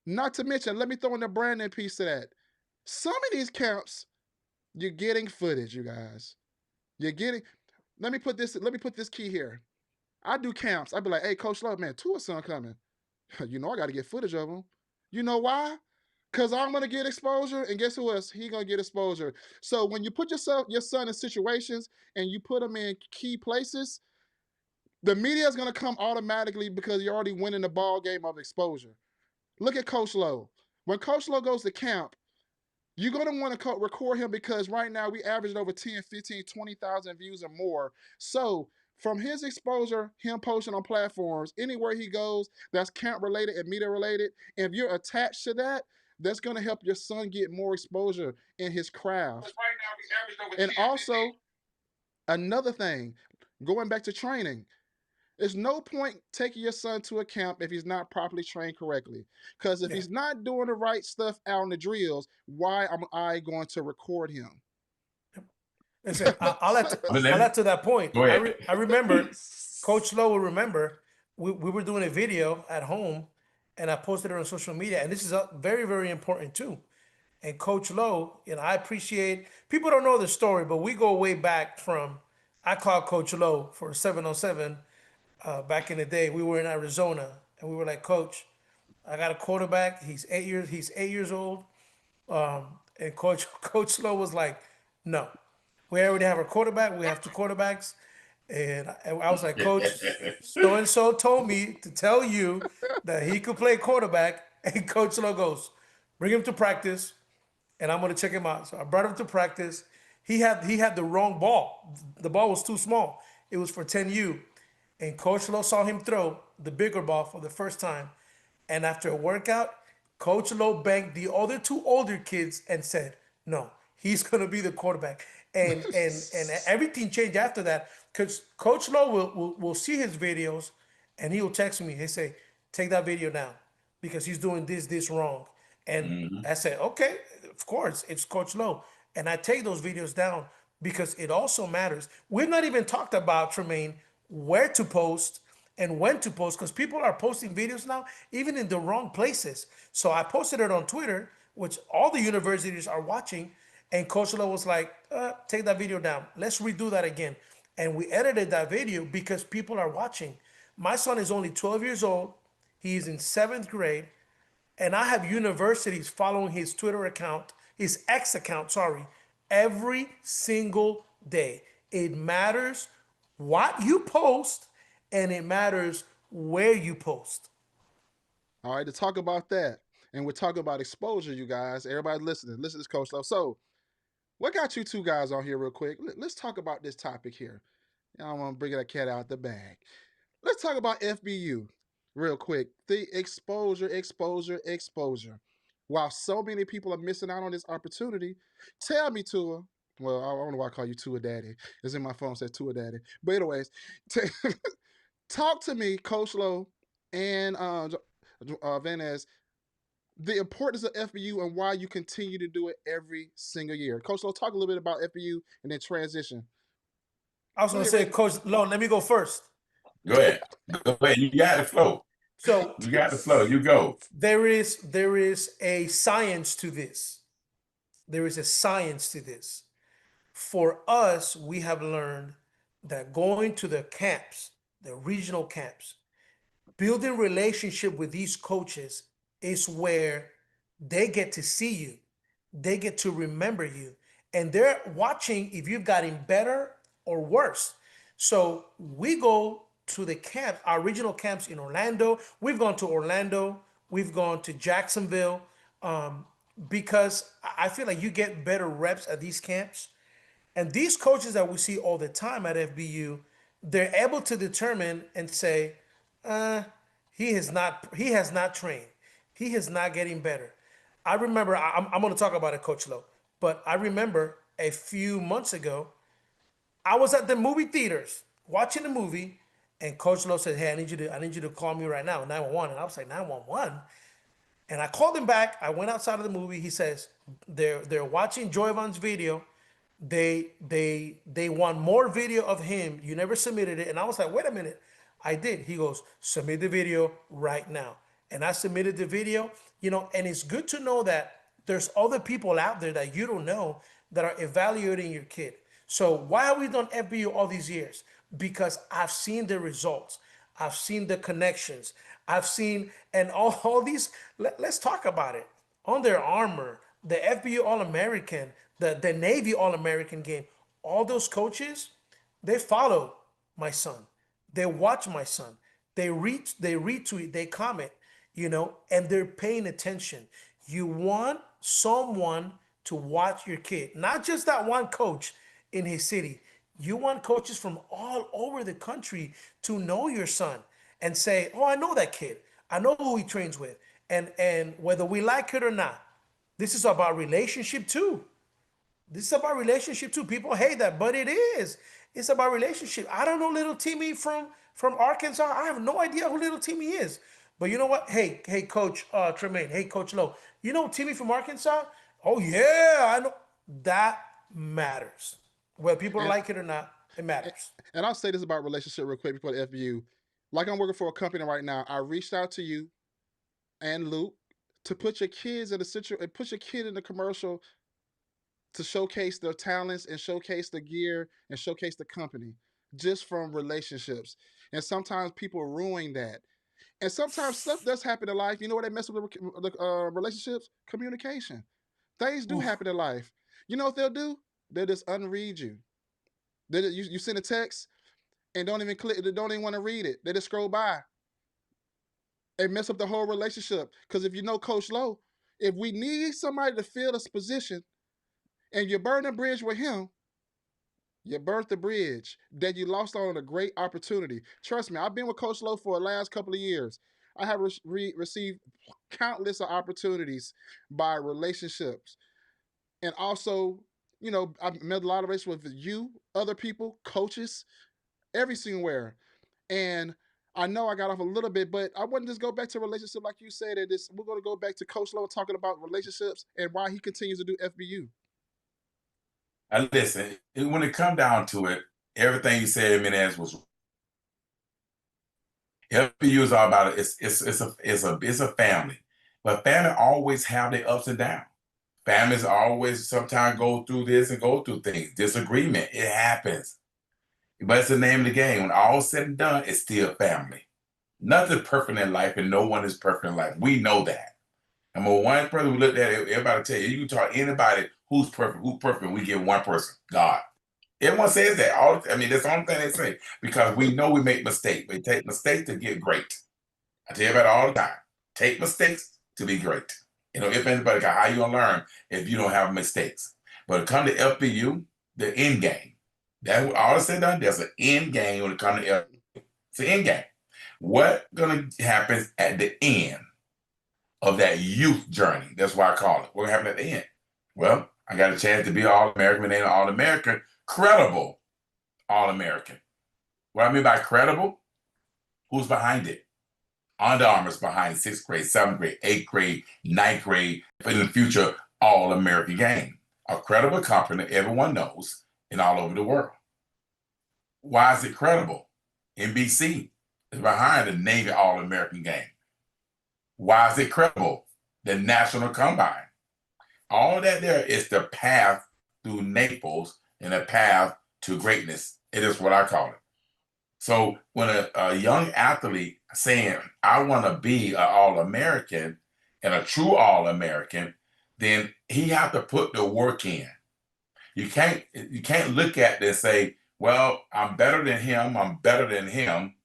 Not to mention, let me throw in the branding piece to that. Some of these camps, you're getting footage, you guys. You're getting. Let me put this key here. I do camps. I'd be like, hey, Coach Love, man, Tua's son coming. You know I got to get footage of him. You know why? Because I'm gonna get exposure, and guess who else? He gonna get exposure. So when you put your son in situations and you put him in key places, the media is gonna come automatically because you're already winning the ball game of exposure. Look at Coach Lowe. When Coach Lowe goes to camp, you're going to want to record him because right now we averaged over 10, 15, 20,000 views or more. So from his exposure, him posting on platforms, anywhere he goes that's camp related and media related, if you're attached to that, that's going to help your son get more exposure in his craft. Right now we averaged over 10, and also, another thing, going back to training, there's no point taking your son to a camp if he's not properly trained correctly. Because if Yeah. he's not doing the right stuff out in the drills, why am I going to record him? Listen, I'll add to that point. Go ahead. I remember, Coach Lowe will remember, we were doing a video at home, and I posted it on social media, and this is very, very important too. And Coach Lowe, I appreciate, people don't know the story, but we go way back from, I called Coach Lowe for 707 back in the day. We were in Arizona, and we were like, Coach, I got a quarterback. He's 8 years old. And Coach Lowe was like, no, we already have a quarterback. We have two quarterbacks. And I was like, Coach, so and so told me to tell you that he could play quarterback. And Coach Lowe goes, bring him to practice, and I'm gonna check him out. So I brought him to practice. He had the wrong ball. The ball was too small. It was for 10U. And Coach Lowe saw him throw the bigger ball for the first time. And after a workout, Coach Lowe banked the other two older kids and said, no, he's gonna be the quarterback. And everything changed after that. Because Coach Lowe will see his videos, and he will text me. He say, take that video down because he's doing this wrong. And I said, okay, of course, it's Coach Lowe. And I take those videos down because it also matters. We've not even talked about, Tremaine, where to post and when to post, because people are posting videos now, even in the wrong places. So I posted it on Twitter, which all the universities are watching. And Coach Lowe was like, take that video down. Let's redo that again. And we edited that video because people are watching. My son is only 12 years old. He is in 7th grade. And I have universities following his Twitter account, his X account, sorry, every single day. It matters what you post, and it matters where you post. All right, to talk about that, and we're talking about exposure, you guys. Everybody listening, listen to this, Coach Love. So, what got you two guys on here real quick? Let's talk about this topic here. I don't want to bring that cat out the bag. Let's talk about FBU real quick. The exposure, exposure, exposure. While so many people are missing out on this opportunity, tell me, Tua. Well, I don't know why I call you Tua Daddy. It's in my phone, says Tua Daddy. But anyways, talk to me, Coach Lowe and Van Ness, the importance of FBU and why you continue to do it every single year. Coach Lowe, talk a little bit about FBU and then transition. I was going to say, Coach Lowe, let me go first. Go ahead. Go ahead. You got the flow. So you got the flow. You go. There is a science to this. There is a science to this. For us, we have learned that going to the camps, the regional camps, building relationship with these coaches is where they get to see you. They get to remember you. And they're watching if you've gotten better or worse. So we go to the camp, our regional camps in Orlando. We've gone to Orlando. We've gone to Jacksonville, because I feel like you get better reps at these camps. And these coaches that we see all the time at FBU, they're able to determine and say, he has not trained. He is not getting better. I remember, I'm going to talk about it, Coach Lowe, but I remember a few months ago, I was at the movie theaters watching the movie, and Coach Lowe said, hey, I need you to call me right now, 911. And I was like, 911? And I called him back. I went outside of the movie. He says, they're watching Joyvon's video. They want more video of him. You never submitted it. And I was like, wait a minute. I did. He goes, submit the video right now. and I submitted the video, and it's good to know that there's other people out there that you don't know that are evaluating your kid. So why have we done FBU all these years? Because I've seen the results. I've seen the connections. I've seen, and all these, let's talk about it. Under Armour, the FBU All-American, the Navy All-American game, all those coaches, they follow my son. They watch my son. They retweet, they comment, and they're paying attention. You want someone to watch your kid, not just that one coach in his city. You want coaches from all over the country to know your son and say, "Oh, I know that kid. I know who he trains with." And whether we like it or not, this is about relationship too. This is about relationship too. People hate that, but it is. It's about relationship. I don't know little Timmy from Arkansas. I have no idea who little Timmy is. But you know what? Hey, Coach Tremaine. Hey, Coach Lowe. You know Timmy from Arkansas? Oh yeah, I know. That matters. Whether people And, like it or not, it matters. and I'll say this about relationship real quick before the FBU. Like I'm working for a company right now. I reached out to you and Luke to put your kids in a situation, put your kid in the commercial to showcase their talents and showcase the gear and showcase the company just from relationships. And sometimes people ruin that. And sometimes stuff does happen in life. You know what they mess with the relationships? Communication. Things do Oof. happen in life. You know what they'll do? They'll just unread you. You send a text and don't even click. They don't even want to read it. They just scroll by and mess up the whole relationship. Because if you know Coach Lowe, if we need somebody to fill this position and you burn the bridge with him, you burnt the bridge that you lost on a great opportunity. Trust me, I've been with Coach Lowe for the last couple of years. I have received countless of opportunities by relationships. And also, I've made a lot of relationships with you, other people, coaches, every single where. And I know I got off a little bit, but I wouldn't just go back to relationship like you said. We're going to go back to Coach Lowe talking about relationships and why he continues to do FBU. Listen, when it come down to it, everything you said, Menez, was FBU is all about it. It's a family, but family always have their ups and downs. Families always sometimes go through this and go through things. Disagreement, it happens. But it's the name of the game. When all is said and done, it's still family. Nothing's perfect in life, and no one is perfect in life. We know that. And when one person we looked at it, everybody tell you can talk to anybody who's perfect, we get one person, God. Everyone says that. That's the only thing they say. Because we know we make mistakes. We take mistakes to get great. I tell you about it all the time. Take mistakes to be great. If anybody, how you gonna learn if you don't have mistakes? But when it comes to FBU, the end game. That all is said and done, there's an end game when it comes to FBU. It's an end game. What gonna happen at the end of that youth journey? That's why I call it. What happened at the end? Well, I got a chance to be All-American, and All-American, credible All-American. What I mean by credible, who's behind it? Under Armour's behind 6th grade, 7th grade, 8th grade, 9th grade, in the future All-American game. A credible company everyone knows and all over the world. Why is it credible? NBC is behind the Navy All-American game. Why is it credible? The National Combine. All that there is the path through Naples and the path to greatness. It is what I call it. So when a young athlete saying, I want to be an All-American and a true All-American, then he have to put the work in. You can't look at this and say, well, I'm better than him. I'm better than him.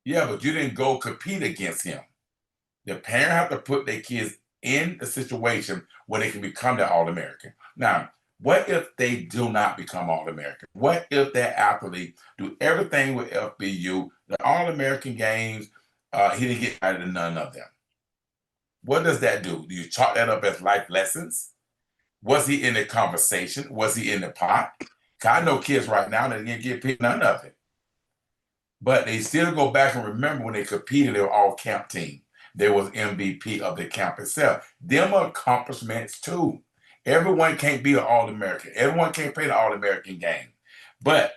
Yeah, but you didn't go compete against him. The parent have to put their kids in a situation where they can become the All-American. Now, what if they do not become All-American? What if that athlete do everything with FBU, the All-American games, he didn't get out of none of them? What does that do? Do you chalk that up as life lessons? Was he in the conversation? Was he in the pot? I know kids right now that didn't get none of it. But they still go back and remember when they competed, they were all camp team. There was MVP of the camp itself. Them are accomplishments too. Everyone can't be an All-American. Everyone can't play the All-American game. But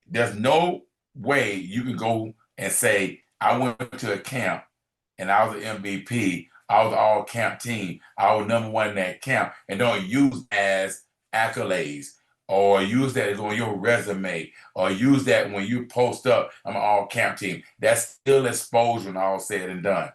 there's no way you can go and say, I went to a camp and I was an MVP, I was all camp team, I was #1 in that camp, and don't use as accolades or use that as on your resume or use that when you post up, I'm an all camp team. That's still exposure when all said and done.